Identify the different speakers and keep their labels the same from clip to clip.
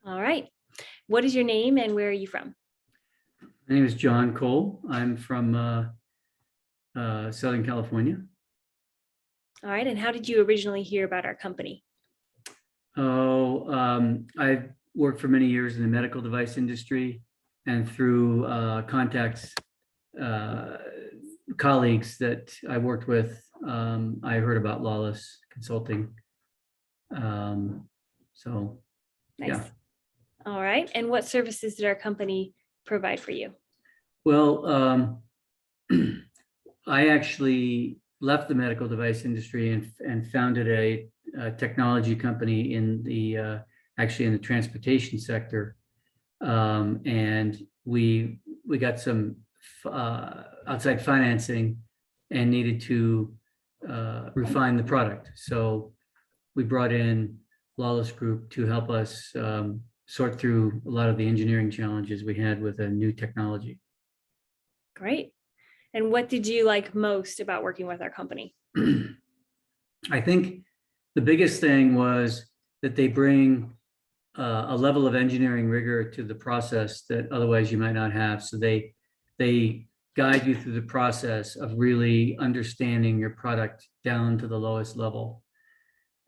Speaker 1: All right. What is your name and where are you from?
Speaker 2: My name is John Cole. I'm from Southern California.
Speaker 1: All right. And how did you originally hear about our company?
Speaker 2: I've worked for many years in the medical device industry, and through contacts, colleagues that I worked with, I heard about Lawless Consulting. So,
Speaker 1: Nice.
Speaker 2: yeah.
Speaker 1: All right. And what services did our company provide for you?
Speaker 2: Well, I actually left the medical device industry and founded a technology company in the actually in the transportation sector, and we got some outside financing and needed to refine the product. So we brought in Lawless Group to help us sort through a lot of the engineering challenges we had with a new technology.
Speaker 1: Great. And what did you like most about working with our company?
Speaker 2: I think the biggest thing was that they bring a level of engineering rigor to the process that otherwise you might not have. So they guide you through the process of really understanding your product down to the lowest level.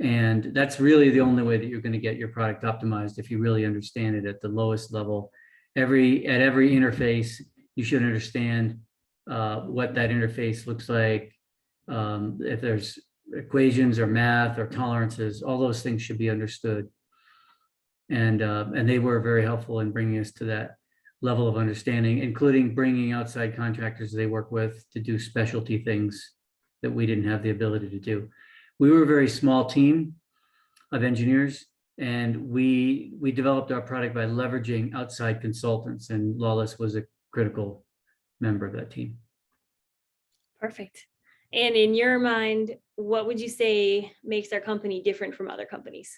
Speaker 2: And that's really the only way that you're going to get your product optimized, if you really understand it at the lowest level. At every interface, you should understand what that interface looks like. If there's equations or math or tolerances, all those things should be understood. And they were very helpful in bringing us to that level of understanding, including bringing outside contractors they work with to do specialty things that we didn't have the ability to do. We were a very small team of engineers, and we developed our product by leveraging outside consultants, and Lawless was a critical member of that team. Perfect.
Speaker 1: And in your mind, what would you say makes our company different from other companies?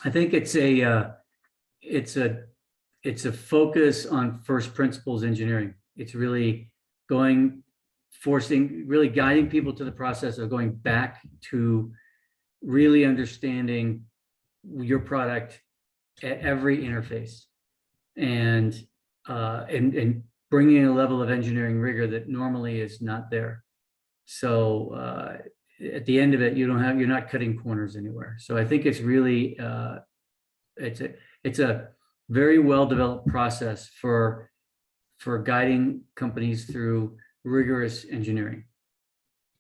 Speaker 2: I think it's a focus on first principles engineering. It's really really guiding people to the process of going back to really understanding your product at every interface, and bringing a level of engineering rigor that normally is not there. So at the end of it, you're not cutting corners anywhere. So I think it's really it's a very well developed process for guiding companies through rigorous engineering.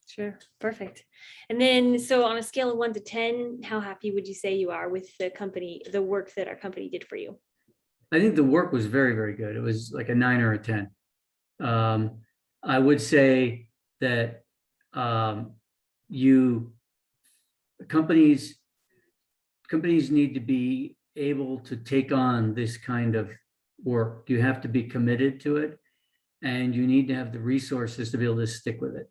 Speaker 1: Sure. Perfect. And then, so on a scale of 1 to 10, how happy would you say you are with the work that our company did for you?
Speaker 2: I think the work was very, very good. It was like a 9 or a 10. I would say that companies need to be able to take on this kind of work. You have to be committed to it, and you need to have the resources to be able to stick with it.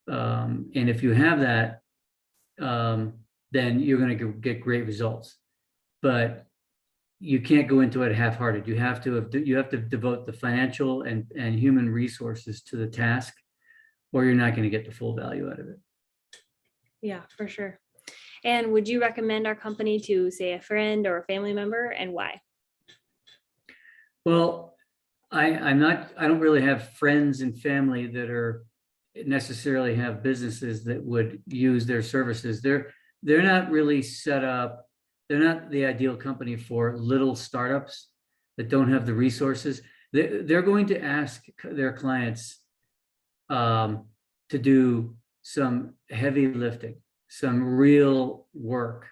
Speaker 2: And if you have that, then you're going to get great results. But you can't go into it half-hearted. You have to devote the financial and human resources to the task, or you're not going to get the full value out of it. Yeah,
Speaker 1: for sure. And would you recommend our company to, say, a friend or a family member, and why?
Speaker 2: Well, I don't really have friends and family that are necessarily have businesses that would use their services. They're not really set up. They're not the ideal company for little startups that don't have the resources. They're going to ask their clients to do some heavy lifting, some real work.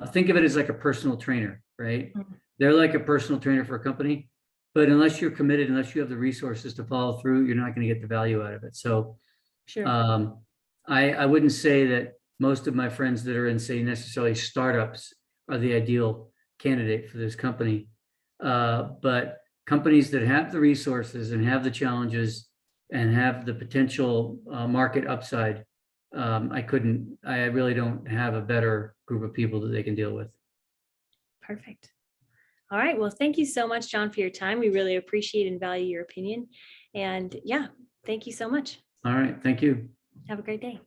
Speaker 2: Think of it as like a personal trainer, right? Mm-hmm. They're like a personal trainer for a company, but unless you're committed, unless you have the resources to follow through, you're not going to get the value out of it. So sure. I wouldn't say that most of my friends that are in, say, necessarily startups are the ideal candidate for this company. But companies that have the resources and have the challenges and have the potential market upside, I really don't have a better group of people that they can deal with.
Speaker 1: Perfect. All right. Well, thank you so much, John, for your time. We really appreciate and value your opinion. And yeah, thank you so much.
Speaker 2: All right. Thank you.
Speaker 1: Have a great day.